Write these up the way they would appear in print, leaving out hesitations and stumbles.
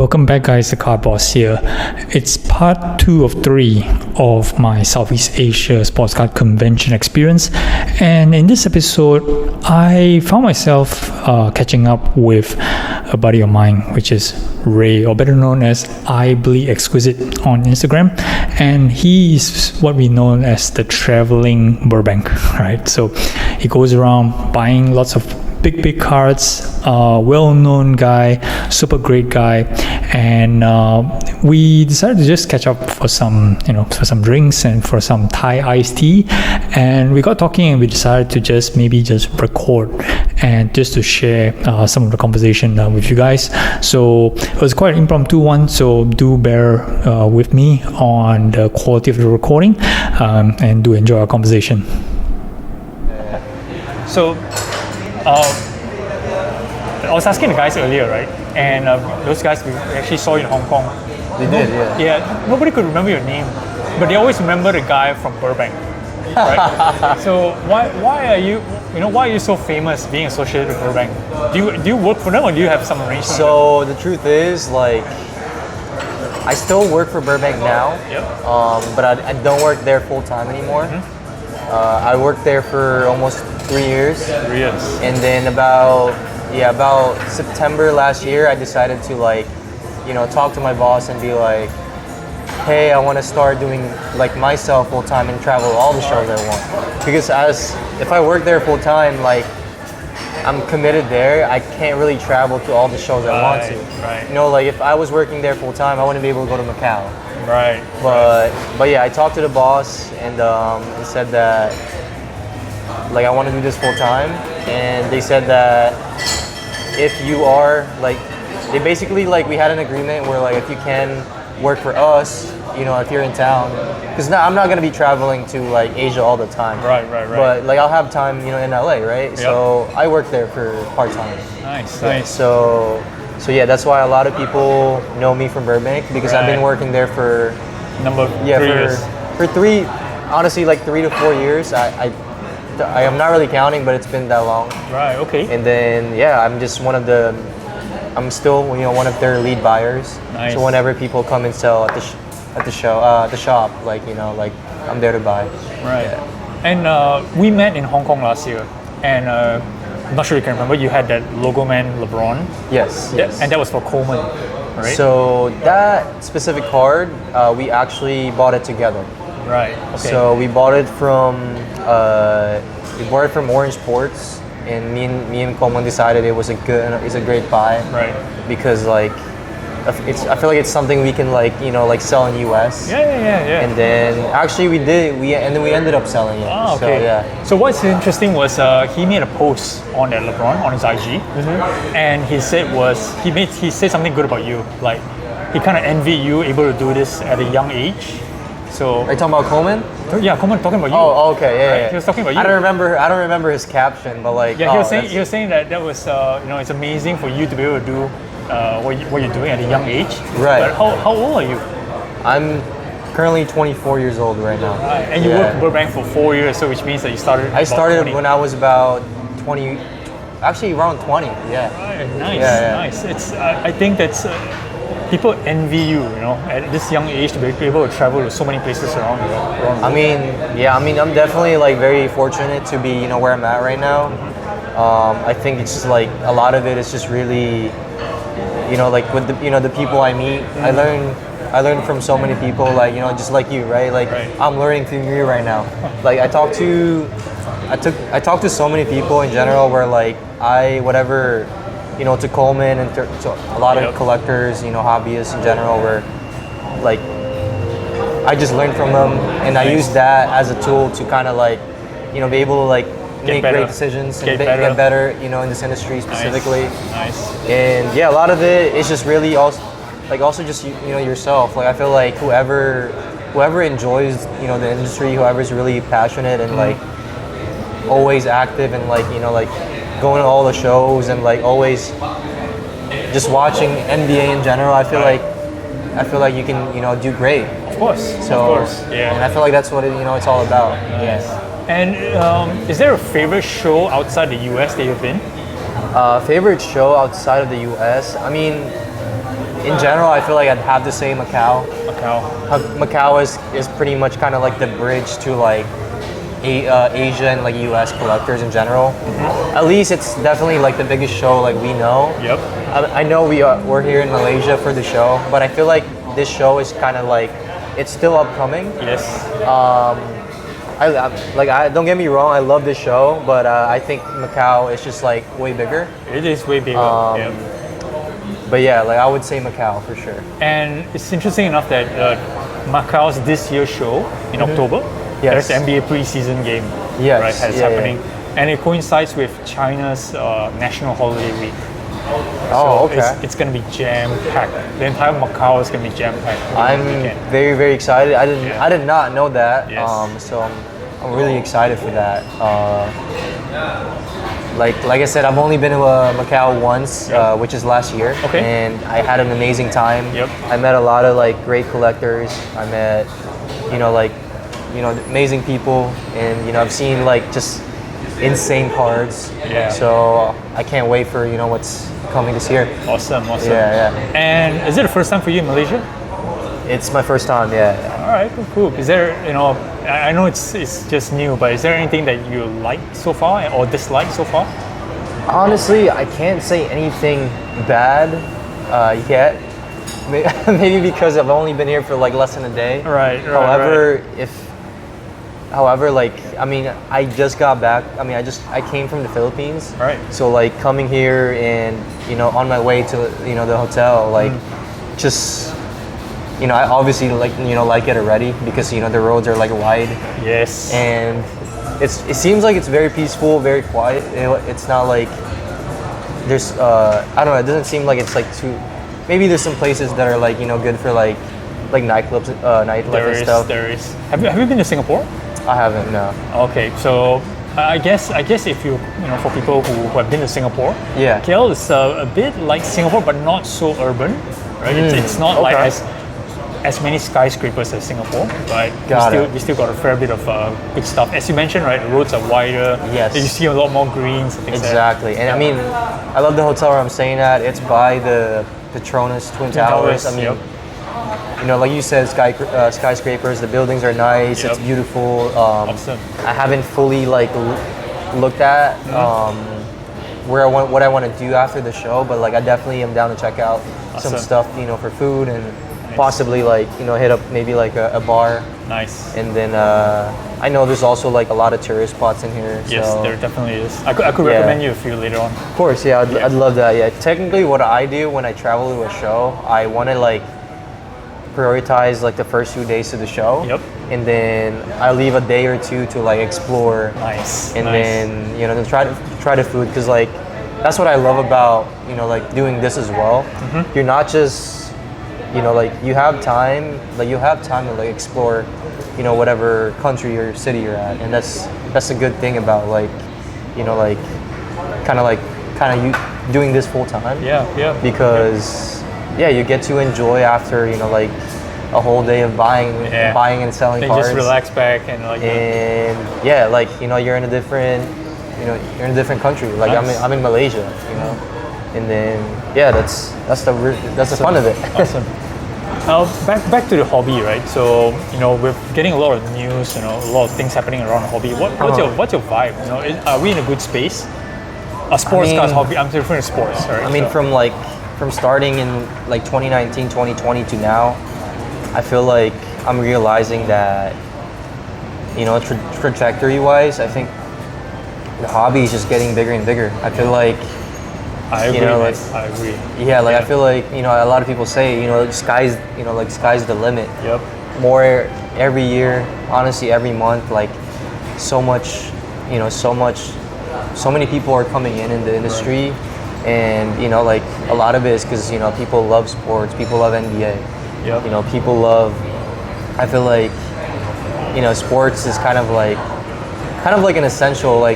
Welcome back, guys. The Car Boss here. It's part 2 of 3 of my Southeast Asia Sports Card Convention experience, and in this episode I found myself catching up with a buddy of mine, which is Ray, or better known as ibleedexquisite on Instagram, and he's what we know as the traveling Burbank, right? So he goes around buying lots of big cards, well-known guy, super great guy, and we decided to just catch up for some drinks and for some Thai iced tea, and we got talking and we decided to just record and just to share some of the conversation with you guys. So it was quite an impromptu one, so do bear with me on the quality of the recording, and do enjoy our conversation. So I was asking the guys earlier, right? And those guys, we actually saw you in Hong Kong. They did, yeah. Yeah, nobody could remember your name, but they always remember the guy from Burbank, right? So why are you so famous being associated with Burbank? Do you work for them, or do you have some arrangement? So the truth is, like, I still work for Burbank now, but I don't work there full time anymore. I worked there for almost 3 years. 3 years. And then about September last year, I decided to talk to my boss and be like, hey, I want to start doing like myself full time and travel all the shows I want. Because if I work there full time, like, I'm committed there, I can't really travel to all the shows I want to. Right. You know, like if I was working there full time, I wouldn't be able to go to Macau. Right. But yeah, I talked to the boss and he said that like I want to do this full time, and they said that if you are like, they basically like, we had an agreement where like if you can work for us, you know, if you're in town, because now I'm not gonna be traveling to like Asia all the time. Right. But like I'll have time, you know, in LA, right? Yep. So I work there for part time. Nice. So yeah, that's why a lot of people know me from Burbank, because I've been working there for 3 years. For honestly, like 3 to 4 years. I am not really counting, but it's been that long. Right. Okay. And then I'm still one of their lead buyers. Nice. So whenever people come and sell at the shop, like I'm there to buy. Right. Yeah. And we met in Hong Kong last year, and I'm not sure you can remember. You had that Logo Man LeBron. Yes. And that was for Coleman, right? So that specific card, we actually bought it together. Right. Okay. So we bought it from Orange Ports, and me and Coleman decided it's a great buy. Right. Because like I feel like it's something we can sell in US. Yeah. And then actually we ended up selling it. Oh, okay. So, yeah. So what's interesting was he made a post on that LeBron on his IG, and he said something good about you. Like, he kind of envied you able to do this at a young age. So are you talking about Coleman? Yeah, Coleman talking about you. Oh, okay, yeah. He was talking about you. I don't remember his caption, but like. Yeah, he was saying that was it's amazing for you to be able to do what you're doing at a young age. Right. But how old are you? I'm currently 24 years old right now. Right. And you worked in Burbank for 4 years, so which means that you started. I started when I was about 20, actually around 20. Yeah. Right. Nice. Yeah. Nice. It's I think that's. People envy you, at this young age to be able to travel to so many places around the world. I'm definitely like very fortunate to be, where I'm at right now. I think it's just like a lot of it is just really, like with the people I meet. I learn from so many people, like just like you, right? Like I'm learning from you right now. Like I talk to so many people in general where like to Coleman and to a lot of collectors, hobbyists in general, where like I just learned from them, and I use that as a tool to kind of like, be able to like make great decisions and get better, in this industry specifically. Nice. And yeah, a lot of it is just really also just yourself. Like I feel like whoever enjoys the industry, whoever's really passionate and like always active and like going to all the shows and like always just watching NBA in general, I feel like you can do great. Of course. Yeah. And I feel like that's what it's all about. Nice. Yeah. And is there a favorite show outside the US that you've been? Favorite show outside of the US? I mean, in general, I feel like I'd have to say Macau. Macau. Macau is pretty much kind of like the bridge to like Asia and like US collectors in general. At least it's definitely like the biggest show like we know. Yep. I know we're here in Malaysia for the show, but I feel like this show is kind of like it's still upcoming. Yes. I don't get me wrong, I love this show, but I think Macau is just like way bigger. It is way bigger. Yeah. But yeah, like I would say Macau for sure. And it's interesting enough that Macau's this year's show in October, Yes. there's NBA preseason game, Yes, right? That's yeah, happening, and it coincides with China's National Holiday Week. Oh, So okay. it's going to be jam packed. The entire Macau is going to be jam packed. I'm very, very excited. Yeah. I did not know that. Yes. So I'm really excited for that. Like I said, I've only been to Macau once, Yep. which is last year, Okay. and I had an amazing time. Yep. I met a lot of like great collectors. I met, amazing people, and I've seen like just insane cards. Yeah. So I can't wait for what's coming this year. Awesome. Yeah. And is it the first time for you in Malaysia? It's my first time. Yeah. All right, cool. Is there, I know it's just new, but is there anything that you like so far or dislike so far? Honestly, I can't say anything bad yet. Maybe because I've only been here for like less than a day. Right. However, like I mean, I just got back. I mean, I came from the Philippines. Right. So like coming here and on my way to the hotel, like just I obviously like it already because the roads are like wide. Yes. And it seems like it's very peaceful, very quiet. It's not like there's I don't know. It doesn't seem like it's like too. Maybe there's some places that are like good for like nightclubs, nightlife and stuff. There is. Have you been to Singapore? I haven't. No. Okay, so I guess if you for people who have been to Singapore, Yeah. KL is a bit like Singapore, but not so urban, right? It's not like okay. as many skyscrapers as Singapore, but Got it. we still got a fair bit of good stuff. As you mentioned, right, the roads are wider. Yes. You see a lot more greens and things like that. Exactly. And I mean, I love the hotel where I'm staying at. It's by the Petronas Twin Towers. I mean, yep. like you said, skyscrapers. The buildings are nice. Yep. It's beautiful. Awesome. I haven't fully like looked at what I want to do after the show, but like I definitely am down to check out some Awesome. stuff, for food and possibly like hit up maybe like a bar. Nice. And then I know there's also like a lot of tourist spots in here. Yes, so. there definitely is. I could Yeah. recommend you a few later on. Of course, yeah, I'd love that. Yeah, technically, what I do when I travel to a show, I want to like prioritize like the first 2 days of the show. Yep. And then I leave a day or two to like explore. Nice. And nice. then then try the food because like that's what I love about like doing this as well. You're not just like you have time to like explore whatever country or city you're at, and that's a good thing about like kind of you doing this full time. Yeah. Because you get to enjoy after like a whole day of buying and selling Then cards. just relax back and like. And like you're in a different country. Like Nice. I'm in Malaysia, and then that's the fun of it. Awesome. Now back to the hobby, right? So we're getting a lot of news, a lot of things happening around the hobby. What's your vibe? Are we in a good space? A sports cars hobby. I'm referring to sports, right? I mean, from starting in like 2019, 2020 to now, I feel like I'm realizing that trajectory-wise, I think the hobby is just getting bigger and bigger. I feel like I agree. I agree. Yeah, like I feel like a lot of people say sky's the limit. Yep. More every year, honestly, every month, like so many people are coming in the industry, and like a lot of it is because people love sports, people love NBA. Yep. People love. I feel like sports is kind of like an essential to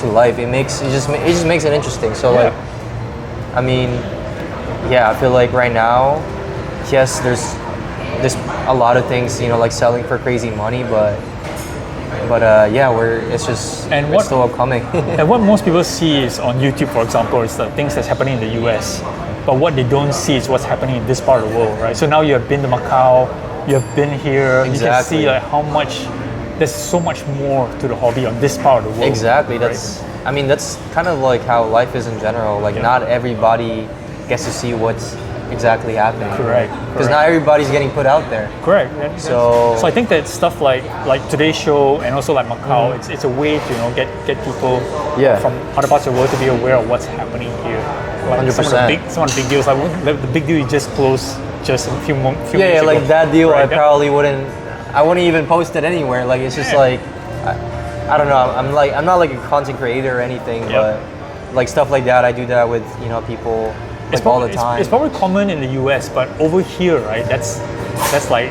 life. It just makes it interesting. So Yeah. like, I mean, I feel like right now, yes, there's a lot of things like selling for crazy money, but it's still upcoming. And what most people see is on YouTube, for example, is the things that's happening in the US. but what they don't see is what's happening in this part of the world, right? So now you have been to Macau, you have been here, you can Exactly. see like how much, there's so much more to the hobby on this part of the world. Exactly. right? That's kind of like how life is in general. Like not everybody gets to see what's exactly happening. Correct, Because correct. not everybody's getting put out there. Correct. So- I think that stuff like today's show and also like Macau, it's a way to get people Yeah. from other parts of the world to be aware of what's happening here. Like some of the 100%. big deals, like the big deal you just closed just a few Yeah, minutes ago. like that deal, Right, I wouldn't even post it anywhere. Like it's just Yeah. like, I don't know. I'm not like a content creator or anything, Yep. but like stuff like that, I do that with people like all the time. It's probably common in the US, but over here, right? That's like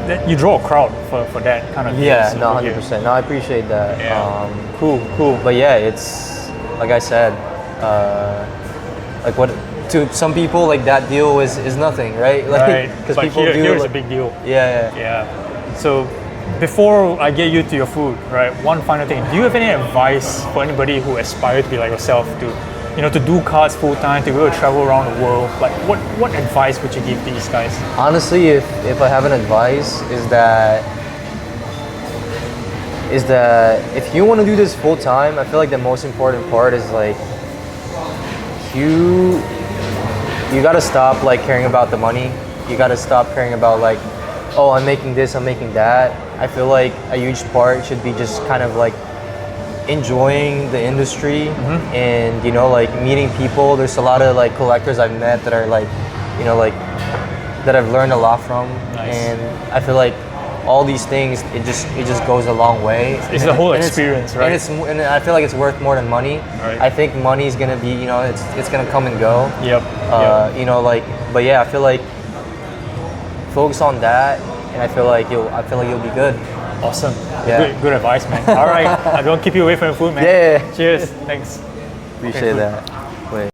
that you draw a crowd for that kind of. Yeah, things no, over here. 100%. No, I appreciate that. Yeah. Cool. But yeah, it's like I said, like what to some people like that deal is nothing, right? Like Right. because But people here, do. here's a like- big deal. Yeah. Yeah. So before I get you to your food, right? One final thing. Do you have any advice for anybody who aspires to be like yourself to do cards full time, to go to travel around the world? Like what advice would you give these guys? Honestly, if I have an advice, is that if you want to do this full time, I feel like the most important part is like you gotta stop like caring about the money. You gotta stop caring about like, oh, I'm making this, I'm making that. I feel like a huge part should be just kind of like enjoying the industry and like meeting people. There's a lot of like collectors I've met that are like like that I've learned a lot from. Nice. And I feel like all these things it just goes a long way. It's the whole And experience, right? And I feel like it's worth more than money. Right. I think money is gonna be it's gonna come and go. Yep. But yeah, I feel like focus on that, and I feel like you'll be good. Awesome. Yeah. Good advice, man. All right. I don't keep you away from your food, man. Yeah. Cheers. Thanks. Appreciate good. that.